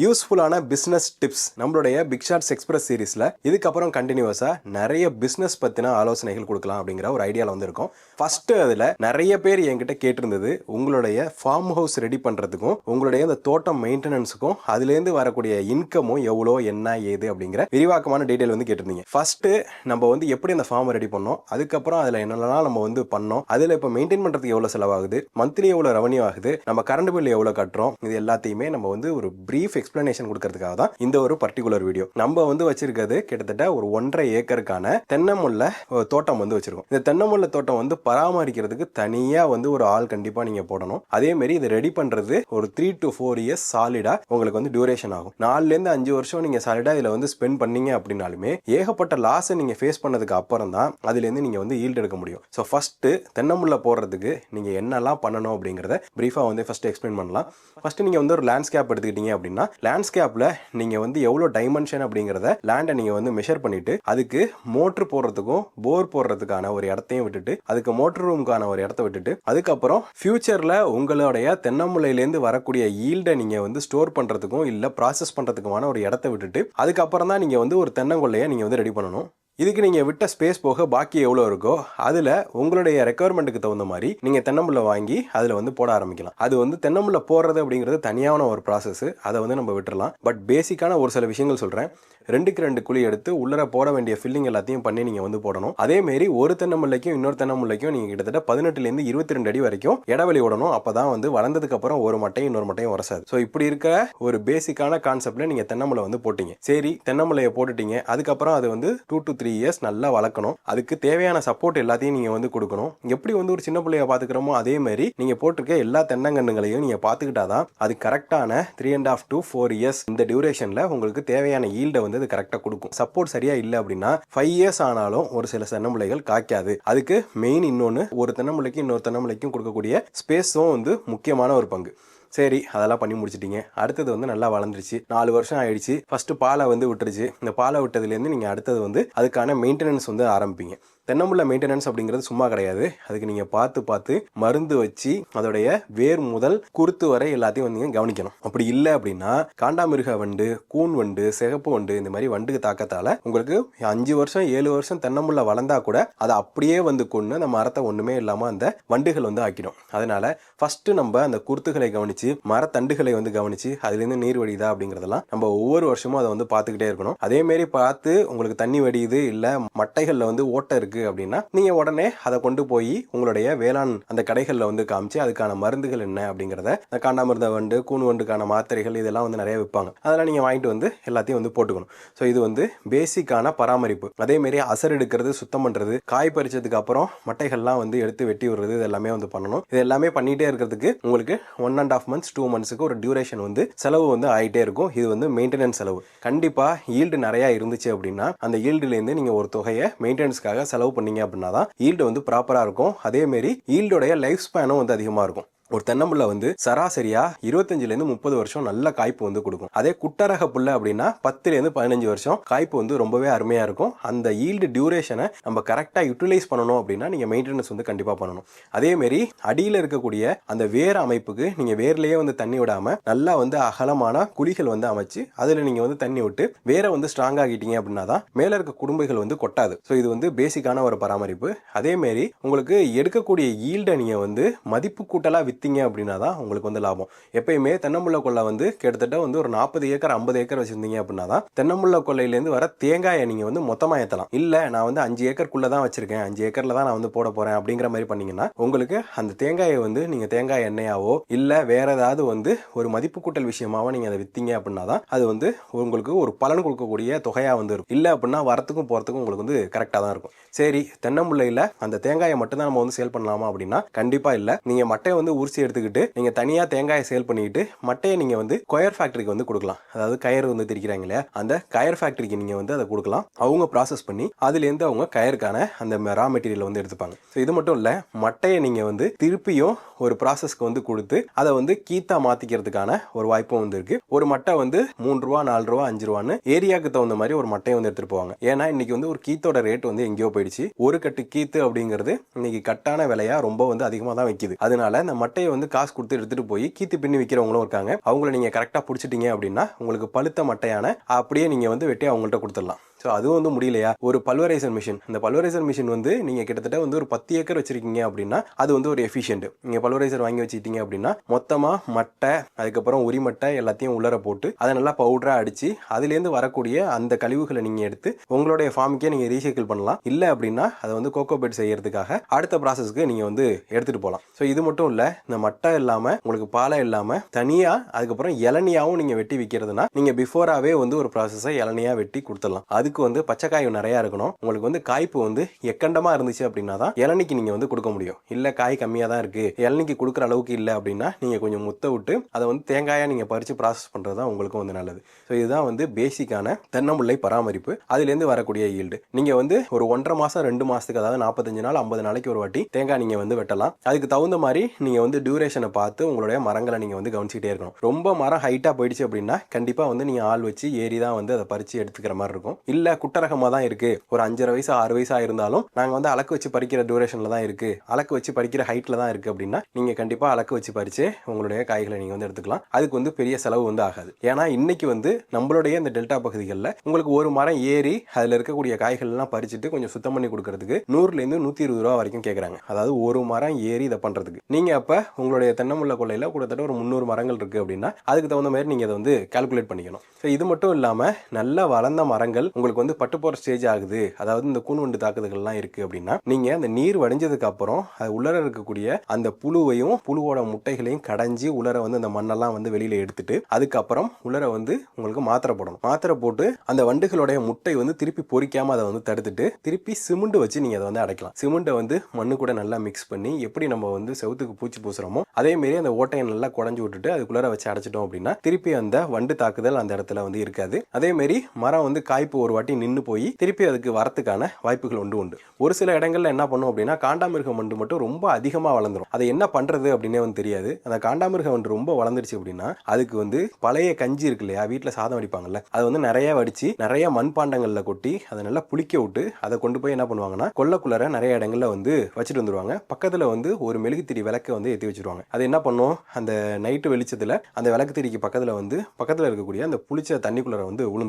யூஸ்ஃபுல்லான business tips நம்மளுடைய big shots express சீரீஸில் இதுக்கப்புறம் கண்டினியூஸாக நிறைய பிஸ்னஸ் பற்றின ஆலோசனைகள் கொடுக்கலாம் அப்படிங்கிற ஒரு ஐடியாவில் வந்திருக்கோம். ஃபஸ்ட்டு அதில் நிறைய பேர் என்கிட்ட கேட்டிருந்தது உங்களுடைய ஃபார்ம் ஹவுஸ் ரெடி பண்ணுறதுக்கும் உங்களுடைய இந்த தோட்டம் மெயின்டெனன்ஸுக்கும் அதுலேருந்து வரக்கூடிய இன்கமும் எவ்வளோ என்ன ஏது அப்படிங்கிற விரிவாக்கமான டீட்டெயில் வந்து கேட்டிருந்தீங்க. ஃபஸ்ட்டு நம்ம வந்து எப்படி அந்த ஃபார்மை ரெடி பண்ணோம், அதுக்கப்புறம் அதில் என்னென்னலாம் நம்ம வந்து பண்ணோம், அதில் இப்போ மெயின்டைன் பண்ணுறதுக்கு எவ்வளோ செலவாகுது, மந்த்லி எவ்வளோ ரெவன்யூ ஆகுது, நம்ம கரண்ட் பில் எவ்வளோ கட்டுறோம், இது எல்லாத்தையுமே நம்ம வந்து ஒரு பிரீஃப் எக்ஸ்பிளனேஷன் கொடுக்கறதுக்காக தான் இந்த ஒரு பர்டிகுலர் வீடியோ. நம்ம வந்து வச்சிருக்கிறது கிட்டத்தட்ட ஒரு 1.5 ஏக்கருக்கான தென்னமுல்லை தோட்டம் வந்து வச்சிருக்கோம். இந்த தென்னமுல்லை தோட்டம் வந்து பராமரிக்கிறதுக்கு தனியா வந்து ஒரு ஆள் கண்டிப்பா நீங்க போடணும். அதே மாதிரி இதை ரெடி பண்றது ஒரு 3 to 4 இயர்ஸ் சாலிடா உங்களுக்கு வந்து டியூரேஷன் ஆகும். 4 to 5 வருஷம் நீங்க சாலிடா இதுல வந்து ஸ்பெண்ட் பண்ணீங்க அப்படின்னாலுமே ஏகப்பட்ட லாஸ் நீங்க ஃபேஸ் பண்ணதுக்கு அப்புறம் தான் அதுல இருந்து நீங்க வந்து ஈல்ட் எடுக்க முடியும். ஸோ ஃபர்ஸ்ட் தென்னமுல்லை போடுறதுக்கு நீங்க என்னெல்லாம் பண்ணணும் அப்படிங்கறத பிரீஃபா வந்து ஃபர்ஸ்ட் எக்ஸ்பிளைன் பண்ணலாம். ஃபர்ஸ்ட் நீங்க வந்து ஒரு லேண்ட்ஸ்கேப் எடுத்துக்கிட்டீங்க அப்படின்னா லேண்ட்ஸ்கேப்ல நீங்க வந்து எவ்வளவு டைமென்ஷன் அப்படிங்கறத லேண்டை நீங்க வந்து மெஷர் பண்ணிட்டு அதுக்கு மோட்டர் போடுறதுக்கும் போர் போடுறதுக்கான ஒரு இடத்தையும் விட்டுட்டு அதுக்கு மோட்டர் ரூமுக்கான ஒரு இடத்த விட்டுட்டு அதுக்கப்புறம் ஃபியூச்சர்ல உங்களுடைய தென்னமுல்லையிலேருந்து வரக்கூடிய ஈல்டை நீங்க வந்து ஸ்டோர் பண்றதுக்கும் இல்ல ப்ராசஸ் பண்றதுக்குமான ஒரு இடத்த விட்டுட்டு அதுக்கப்புறம் தான் நீங்க வந்து ஒரு தென்னங்கொல்லையை நீங்க வந்து ரெடி பண்ணணும். இதுக்கு நீங்கள் விட்ட ஸ்பேஸ் போக பாக்கி எவ்வளோ இருக்கோ அதில் உங்களுடைய ரெக்குயர்மெண்ட்டுக்கு தகுந்த மாதிரி நீங்கள் தென்னமுல்லை வாங்கி அதில் வந்து போட ஆரம்பிக்கலாம். அது வந்து தென்னமுல்லை போடுறது அப்படிங்கிறது தனியான ஒரு ப்ராசஸ், அதை வந்து நம்ம விட்டுறலாம். பட் பேசிக்கான ஒரு சில விஷயங்கள் சொல்கிறேன். 2க்கு 2 குழி எடுத்து உள்ளர போட வேண்டிய ஃபில்லிங் எல்லாத்தையும் பண்ணி நீங்கள் வந்து போடணும். அதேமாரி ஒரு தென்னமுல்லைக்கும் இன்னொரு தென்னமுல்லைக்கும் நீங்கள் கிட்டத்தட்ட 18 to 22 அடி வரைக்கும் இடைவெளி விடணும். அப்போ தான் வந்து வளர்ந்ததுக்கு அப்புறம் ஒரு மட்டையும் இன்னொரு மட்டையும் உரசாது. ஸோ இப்படி இருக்க ஒரு பேசிக்கான கான்செப்ட்ல நீங்கள் தென்னமுல்லை வந்து போட்டீங்க. சரி, தென்னமுல்லையை போட்டுட்டீங்க. அதுக்கப்புறம் அது வந்து 2 to 3 இயர்ஸ் நல்லா வளர்க்கணும். அதுக்கு தேவையான சப்போர்ட் எல்லாத்தையும் நீங்க வந்து கொடுக்கணும். எப்படி வந்து ஒரு சின்ன பிள்ளைய பாத்துக்கிறோமோ அதே மாதிரி நீங்க போட்டிருக்க எல்லா தென்னங்கன்றுகளையும் நீங்க பாத்துக்கிட்டாதான் அது கரெக்டான 3.5 to 4 இயர்ஸ் இந்த டியூரேஷன்ல உங்களுக்கு தேவையான ஈல்டை வந்து அது கரெக்டா கொடுக்கும். சப்போர்ட் சரியா இல்லை அப்படின்னா 5 இயர்ஸ் ஆனாலும் ஒரு சில தென்னமுல்லைகள் காய்க்காது. அதுக்கு மெயின் இன்னொன்னு, ஒரு தென்னமுல்லைக்கு இன்னொரு தென்னமுல்லைக்கும் கொடுக்கக்கூடிய ஸ்பேஸும் வந்து முக்கியமான ஒரு பங்கு. சரி, அதெல்லாம் பண்ணி முடிச்சிட்டீங்க. அடுத்தது வந்து நல்லா வளர்ந்துருச்சு, 4 வருஷம் ஆயிடுச்சு. ஃபர்ஸ்ட் பாலை வந்து விட்டுருச்சு. இந்த பாலை விட்டதுலேருந்து நீங்கள் அடுத்தது வந்து அதுக்கான மெயின்டெனன்ஸ் வந்து ஆரம்பிப்பீங்க. தென்னமுல்லை மெயின்டெனன்ஸ் அப்படிங்கிறது சும்மா கிடையாது. அதுக்கு நீங்கள் பார்த்து மருந்து வச்சு அதோடைய வேர் முதல் குருத்து வரை எல்லாத்தையும் வந்து கவனிக்கணும். அப்படி இல்லை அப்படின்னா காண்டாமிருக வண்டு, கூன் வண்டு, சிகப்பு வண்டு இந்த மாதிரி வண்டுக்கு தாக்கத்தால உங்களுக்கு 5 வருஷம் 7 வருஷம் தென்னமுல்லை வளர்ந்தா கூட அதை அப்படியே வந்து கொண்டு அந்த மரத்தை ஒண்ணுமே இல்லாமல் அந்த வண்டுகள் வந்து ஆக்கிடும். அதனால ஃபர்ஸ்ட் நம்ம அந்த குருத்துகளை கவனிச்சு மரத்தண்டுகளை வந்து கவனிச்சு அதுலேருந்து நீர் வடியுதா அப்படிங்கிறதெல்லாம் நம்ம ஒவ்வொரு வருஷமும் அதை வந்து பார்த்துக்கிட்டே இருக்கணும். அதே மாதிரி பார்த்து உங்களுக்கு தண்ணி வடியுது இல்லை மட்டைகளில் வந்து ஓட்டை இருக்கு அப்படின்னா நீங்க உடனே அதை கொண்டு போய் உங்களுடைய வேளாண் அந்த கடைகளில் வந்து காமிச்சு அதுக்கான மருந்துகள் என்ன அப்படிங்கிறத, இந்த காண்டாமிருத வண்டு, கூன் வண்டுக்கான மாத்திரைகள் இதெல்லாம் வந்து நிறைய விற்பாங்க. அதெல்லாம் நீங்க வாங்கிட்டு வந்து எல்லாத்தையும் வந்து போட்டுக்கணும். ஸோ இது வந்து பேசிக்கான பராமரிப்பு. அதே மாதிரி அசர் எடுக்கிறது, சுத்தம் பண்றது, காய் பறிச்சதுக்கு அப்புறம் மட்டைகள்லாம் வந்து எடுத்து வெட்டி விடுறது, இது எல்லாமே வந்து பண்ணணும். இது எல்லாமே பண்ணிட்டே இருக்கிறதுக்கு உங்களுக்கு 1.5 months 2 monthsக்கு ஒரு டியூரேஷன் வந்து செலவு வந்து ஆகிட்டே இருக்கும். இது வந்து மெயின்டெனன்ஸ் செலவு. கண்டிப்பா ஈல்டு நிறைய இருந்துச்சு அப்படின்னா அந்த ஈல்டுல இருந்து நீங்க ஒரு தொகையை மெயின்டெனன்ஸ்க்காக செலவு பண்ணீங்க அப்படின்னா தான் ஈல்டு வந்து ப்ராப்பரா இருக்கும். அதே மாதிரி ஈல்டோடைய லைஃப் ஸ்பேனும் வந்து அதிகமா இருக்கும். ஒரு தென்னமுல்லை வந்து சராசரியா 25 to 30 வருஷம் நல்ல காய்ப்பு வந்து கொடுக்கும். அதே குட்டரக புல்லை அப்படின்னா 10 to 15 வருஷம் காய்ப்பு வந்து ரொம்பவே அருமையா இருக்கும். அந்த ஈல்டு டியூரேஷனை நம்ம கரெக்டா யூட்டிலைஸ் பண்ணணும் அப்படின்னா நீங்க மெயின்டெனன்ஸ் வந்து கண்டிப்பா பண்ணணும். அதே மாதிரி அடியில் இருக்கக்கூடிய அந்த வேர் அமைப்புக்கு நீங்க வேர்லயே வந்து தண்ணி விடாம நல்லா வந்து அகலமான குழிகள் வந்து அமைச்சு அதுல நீங்க வந்து தண்ணி விட்டு வேரை வந்து ஸ்ட்ராங் ஆகிட்டீங்க அப்படின்னா தான் மேல இருக்க குடும்பைகள் வந்து கொட்டாது. ஸோ இது வந்து பேசிக்கான ஒரு பராமரிப்பு. அதே மாதிரி உங்களுக்கு எடுக்கக்கூடிய ஈல்டை நீங்க வந்து மதிப்பு கூட்டலா வித்தீங்க அப்படின்னா தான் உங்களுக்கு வந்து லாபம். எப்பயுமே தென்னமுல்லை கொள்ளை வந்து கிட்டத்தட்ட வந்து ஒரு 40 ஏக்கர் 50 ஏக்கர் வச்சிருந்தீங்க அப்படின்னா தான் தென்னமுல்லை கொள்ளையிலேருந்து வர தேங்காயை நீங்க வந்து மொத்தமா ஏற்றலாம். இல்ல நான் வந்து 5 ஏக்கருக்குள்ள தான் வச்சிருக்கேன், 5 ஏக்கர்ல தான் நான் வந்து போட போறேன் அப்படிங்கிற மாதிரி பண்ணீங்கன்னா உங்களுக்கு அந்த தேங்காயை வந்து நீங்க தேங்காய் எண்ணெயாவோ இல்ல வேற ஏதாவது வந்து ஒரு மதிப்பு கூட்டல் விஷயமாவோ நீங்க அதை வித்தீங்க அப்படின்னா தான் அது வந்து உங்களுக்கு ஒரு பலன் கொடுக்கக்கூடிய தொகையா வந்து இருக்கும். இல்ல அப்படின்னா வரத்துக்கும் போறதுக்கும் உங்களுக்கு வந்து கரெக்டா தான் இருக்கும். சரி, தென்னமுல்லையில அந்த தேங்காயை மட்டும் தான் நம்ம வந்து சேல் பண்ணலாமா அப்படின்னா கண்டிப்பா இல்ல. நீங்க மட்டையை வந்து உரிச்சி எடுத்துக்கிட்டு நீங்க தனியா தேங்காயை சேல் பண்ணிட்டு மட்டையை நீங்க வந்து கயர் ஃபேக்டரிக்கு வந்து கொடுக்கலாம். அதாவது கயர் வந்து திரிக்கிறாங்க இல்லையா, அந்த கயர் ஃபேக்டரிக்கு நீங்க வந்து அதை கொடுக்கலாம். அவங்க ப்ராசஸ் பண்ணி அதுல இருந்து அவங்க கயருக்கான அந்த ரா மெட்டீரியல் வந்து எடுத்துப்பாங்க. இது மட்டும் இல்ல, மட்டையை நீங்க வந்து திருப்பியும் ஒரு ப்ராசஸ்க்கு வந்து கொடுத்து அதை வந்து கீத்தா மாத்திக்கிறதுக்கான ஒரு வாய்ப்பும் வந்து இருக்கு. ஒரு மட்டை வந்து 3 ரூபா 4 ரூபா 5 ரூபான்னு ஏரியாவுக்கு தகுந்த மாதிரி ஒரு மட்டையை வந்து எடுத்துட்டு போவாங்க. ஏன்னா இன்னைக்கு வந்து ஒரு கீத்தோட ரேட் வந்து எங்கேயோ போயிடுச்சு. ஒரு கட்டு கீத்து அப்படிங்கிறது இன்னைக்கு கட்டான விலையா ரொம்ப வந்து அதிகமா தான் வைக்குது. அதனால இந்த மட்டை மட்டையை வந்து காசு கொடுத்து எடுத்துட்டு போய் கீத்து பின்னி விற்கிறவங்களும் இருக்காங்க. அவங்கள நீங்க கரெக்டா பிடிச்சிட்டீங்க அப்படின்னா உங்களுக்கு பழுத்த மட்டையான அப்படியே நீங்க வந்து வெட்டி அவங்கள்ட்ட கொடுத்துடலாம். ஸோ அதுவும் வந்து முடியலையா, ஒரு பல்வரைசர் மிஷின், இந்த பல்வரைசர் மிஷின் வந்து நீங்கள் கிட்டத்தட்ட வந்து ஒரு 10 ஏக்கர் வச்சிருக்கீங்க அப்படின்னா அது வந்து ஒரு எஃபிஷியன்ட். நீங்கள் பல்வரைசர் வாங்கி வச்சுக்கிட்டீங்க அப்படின்னா மொத்தமாக மட்டை அதுக்கப்புறம் உரிமட்டை எல்லாத்தையும் உள்ளர போட்டு அதை நல்லா பவுடராக அடித்து அதுலேருந்து வரக்கூடிய அந்த கழிவுகளை நீங்கள் எடுத்து உங்களுடைய ஃபார்முக்கே நீங்கள் ரீசைக்கிள் பண்ணலாம். இல்லை அப்படின்னா அதை வந்து கோகோ பெட் செய்யறதுக்காக அடுத்த ப்ராசஸ்க்கு நீங்கள் வந்து எடுத்துகிட்டு போகலாம். ஸோ இது மட்டும் இல்லை, இந்த மட்டை இல்லாமல் உங்களுக்கு பாலை இல்லாமல் தனியாக அதுக்கப்புறம் இளநியாகவும் நீங்கள் வெட்டி விற்கிறதுனா நீங்கள் பிஃபோராகவே வந்து ஒரு ப்ராசஸை இளநியாக வெட்டி கொடுத்துடலாம். அதுக்கு வந்து பச்சைக்காய் நிறைய இருக்கணும். உங்களுக்கு வந்து காய்ப்பு வந்து எக்கண்டமா இருந்துச்சு அப்படின்னா தான் இளநிக்கு நீங்க வந்து கொடுக்க முடியும். இல்ல காய் கம்மியா தான் இருக்கு, இளநிக்கு கொடுக்குற அளவுக்கு இல்லை அப்படின்னா நீங்க கொஞ்சம் முத்த விட்டு அதை வந்து தேங்காயா நீங்க பறிச்சு ப்ராசஸ் பண்றது தான் உங்களுக்கும் வந்து நல்லது. ஸோ இதுதான் வந்து பேசிக்கான தென்னமுல்லை பராமரிப்பு. அதுலேருந்து வரக்கூடிய ஈல்டு. நீங்க வந்து ஒரு 1.5 மாசம் 2 மாசத்துக்கு, அதாவது 45 நாள் 50 நாளைக்கு ஒரு வாட்டி தேங்காய் நீங்க வந்து வெட்டலாம். அதுக்கு தகுந்த மாதிரி நீங்க வந்து டியூரேஷனை பார்த்து உங்களுடைய மரங்களை நீங்க வந்து கவனிச்சுட்டே இருக்கணும். ரொம்ப மரம் ஹைட்டா போயிடுச்சு அப்படின்னா கண்டிப்பா வந்து நீங்க ஆள் வச்சு ஏறி தான் வந்து அதை பறிச்சு எடுத்துக்கிற மாதிரி இருக்கும். இல்ல குட்டரகமா தான் இருக்கு, ஒரு 5.5 வயசு 6 வயசா இருந்தாலும் நாங்க வந்து அலக்கு வச்சு பறிக்கிற டியூரேஷன்ல தான் இருக்கு, அலக்கு வச்சு பறிக்கிற ஹைட்ல தான் இருக்கு அப்படின்னா நீங்க கண்டிப்பா அலக்கு வச்சு பறிச்சு உங்களுடைய காய்களை நீங்க வந்து எடுத்துக்கலாம். அதுக்கு வந்து பெரிய செலவு வந்து ஆகாது. ஏன்னா இன்னைக்கு வந்து நம்மளுடைய இந்த டெல்டா பகுதிகளில் உங்களுக்கு ஒரு மரம் ஏறி அதுல இருக்கக்கூடிய காய்கள் எல்லாம் பறிச்சுட்டு கொஞ்சம் சுத்தம் பண்ணி கொடுக்கறதுக்கு 100 to 120 ரூபா வரைக்கும் கேட்கறாங்க. அதாவது ஒரு மரம் ஏறி இதை பண்றதுக்கு. நீங்க அப்ப உங்களுடைய தென்னமுல்லை கொள்ளையில கிட்டத்தட்ட ஒரு 300 மரங்கள் இருக்கு அப்படின்னா அதுக்கு தகுந்த மாதிரி நீங்க அதை வந்து கால்குலேட் பண்ணிக்கணும். இது மட்டும் இல்லாம நல்ல வளர்ந்த மரங்கள் உங்களுக்கு வந்து பட்டு போற ஸ்டேஜ் ஆகுது, அதாவது இந்த கூன்வண்டு தாக்குதல்கள்லாம் இருக்கு அப்படின்னா நீங்க அந்த நீர் வடிஞ்சதுக்கு அப்புறம் அது உள்ளர இருக்கக்கூடிய அந்த புழுவையும் புழுவோட முட்டைகளையும் கடைஞ்சி உள்ளர வந்து அந்த மண்ணெல்லாம் வந்து வெளியில எடுத்துட்டு அதுக்கப்புறம் உள்ளர வந்து உங்களுக்கு மாத்திரை போடணும். மாத்திரை போட்டு அந்த வண்டுகளுடைய முட்டை வந்து திருப்பி பொறிக்காம அதை வந்து தடுத்துட்டு திருப்பி சிமெண்ட் வச்சு நீங்க அதை வந்து அடைக்கலாம். சிமெண்ட்டை வந்து மண்ணு கூட நல்லா மிக்ஸ் பண்ணி எப்படி நம்ம வந்து செவுத்துக்கு பூச்சி பூசுறோமோ அதே மாதிரி அந்த ஓட்டையை நல்லா குடஞ்சு விட்டுட்டு அதுக்குள்ளர வச்சு அடைச்சிட்டோம் அப்படின்னா திருப்பி அந்த வண்டு தாக்குதல் அந்த இடத்துல வந்து இருக்காது. அதே மாதிரி மரம் வந்து காய்ப்பு ஒரு வாட்டி நின்று போய் திருப்பி அதுக்கு வரத்துக்கான வாய்ப்புகள் உண்டு. ஒரு சில இடங்கள்ல என்ன பண்ணும் அப்படின்னா காண்டாமிருக வண்டு மட்டும் ரொம்ப அதிகமா வளர்ந்துரும். அதை என்ன பண்றது அப்படின்னே வந்து தெரியாது. அந்த காண்டாமிருக வண்டு ரொம்ப வளர்ந்துருச்சு அப்படின்னா அதுக்கு வந்து பழைய கஞ்சி இருக்கு இல்லையா, வீட்டுல சாதம் வடிப்பாங்கல்ல, அதை வந்து நிறைய வடிச்சு நிறைய மண்பாண்டங்கள்ல கொட்டி அதை நல்லா புளிக்க விட்டு அதை கொண்டு போய் என்ன பண்ணுவாங்கன்னா கொள்ளக்குள்ளர நிறைய இடங்கள்ல வந்து வச்சுட்டு வந்துருவாங்க. பக்கத்துல வந்து ஒரு மெழுகுத்திரி விளக்க வந்து ஏற்றி வச்சிருவாங்க. அது என்ன பண்ணும், அந்த நைட்டு வெளிச்சத்துல அந்த விளக்கு திரிக்கு பக்கத்துல வந்து பக்கத்துல இருக்கக்கூடிய அந்த புளிச்ச தண்ணிக்குள்ளர வந்து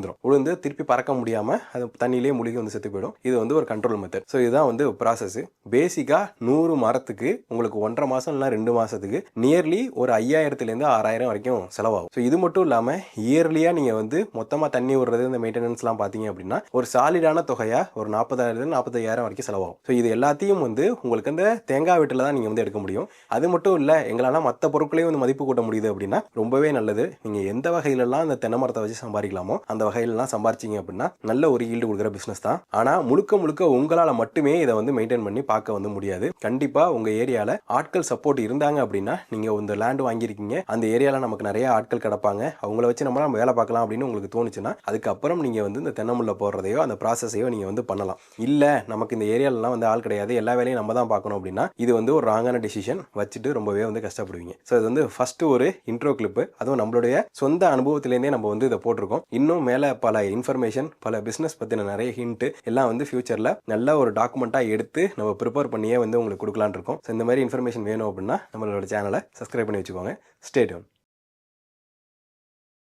விழுந்து திருப்பி பறக்க முடியாம அது தண்ணியிலே மூழ்கி வந்து செத்து போயிடும். இது வந்து ஒரு கண்ட்ரோல் மெத்தட். ஸோ இதுதான் வந்து ப்ராசஸ். பேசிக்கா 100 மரத்துக்கு உங்களுக்கு 1.5 மாசம் இல்லை 2 மாசத்துக்கு நியர்லி ஒரு 5000 to 6000 வரைக்கும் செலவாகும். ஸோ இது மட்டும் இல்லாம இயர்லியா நீங்க வந்து மொத்தமா தண்ணி விடுறது இந்த மெயின்டெனன்ஸ் எல்லாம் பாத்தீங்க அப்படின்னா ஒரு சாலிடான தொகையா ஒரு 40,000 to 45,000 வரைக்கும் செலவாகும். ஸோ இது எல்லாத்தையும் வந்து உங்களுக்கு அந்த தேங்காய் வீட்டில் தான் நீங்க வந்து எடுக்க முடியும். அது மட்டும் இல்ல எங்களால மற்ற பொருட்களையும் வந்து மதிப்பு கூட்ட முடியுது அப்படின்னா ரொம்பவே நல்லது. நீங்க எந்த வகையிலலாம் அந்த தென்னை மரத்தை வச்சு சம்பாதிக்கலாமோ அந்த வகையிலலாம் சம்பாரிச்சிங்க அப்படின்னா நல்ல ஒரு ஈல்டு கொடுக்குற பிசினஸ் தான். ஆனா முழுக்க உங்களால மட்டுமே இதை வந்து மெயின்டைன் பண்ணி பார்க்க வந்து முடியாது. கண்டிப்பா உங்க ஏரியால ஆட்கள் சப்போர்ட் இருந்தாங்க அப்படின்னா நீங்க இந்த லேண்ட் வாங்கியிருக்கீங்க, அந்த ஏரியால நமக்கு நிறைய ஆட்கள் கிடப்பாங்க, அவங்கள வச்சு நம்ம வேலை பார்க்கலாம் அப்படின்னு உங்களுக்கு தோணுச்சுன்னா அதுக்கப்புறம் நீங்க வந்து இந்த தென்னமுல்லை போடுறதையோ அந்த ப்ராசஸையோ நீங்க வந்து பண்ணலாம். இல்ல நமக்கு இந்த ஏரியாலலாம் வந்து ஆள் கிடையாது, எல்லா வேலையும் நம்ம தான் பார்க்கணும் அப்படின்னா இது வந்து ஒரு ராங்கான டிசிஷன் வச்சுட்டு ரொம்பவே வந்து கஷ்டப்படுவீங்க. ஸோ இது வந்து ஃபர்ஸ்ட் ஒரு இன்ட்ரோ கிளிப், அதுவும் நம்மளுடைய சொந்த அனுபவத்திலேருந்தே நம்ம வந்து இதை போட்டிருக்கோம். இன்னும் மேல பல இன்ஃபர்மேஷன் பல பிசினஸ் பத்தின நிறைய ஹிண்ட் எல்லாம் வந்து ஃபியூச்சர்ல நல்ல ஒரு டாக்குமெண்டா எடுத்து நம்ம ப்ரிப்பேர் பண்ணியே வந்து உங்களுக்கு கொடுக்கலான்னு இருக்கோம். இந்த மாதிரி இன்ஃபர்மேஷன் வேணும் அப்படின்னா நம்மளோட சேனலை சப்ஸ்கிரைப் பண்ணி வச்சுக்கோங்க. Stay tune.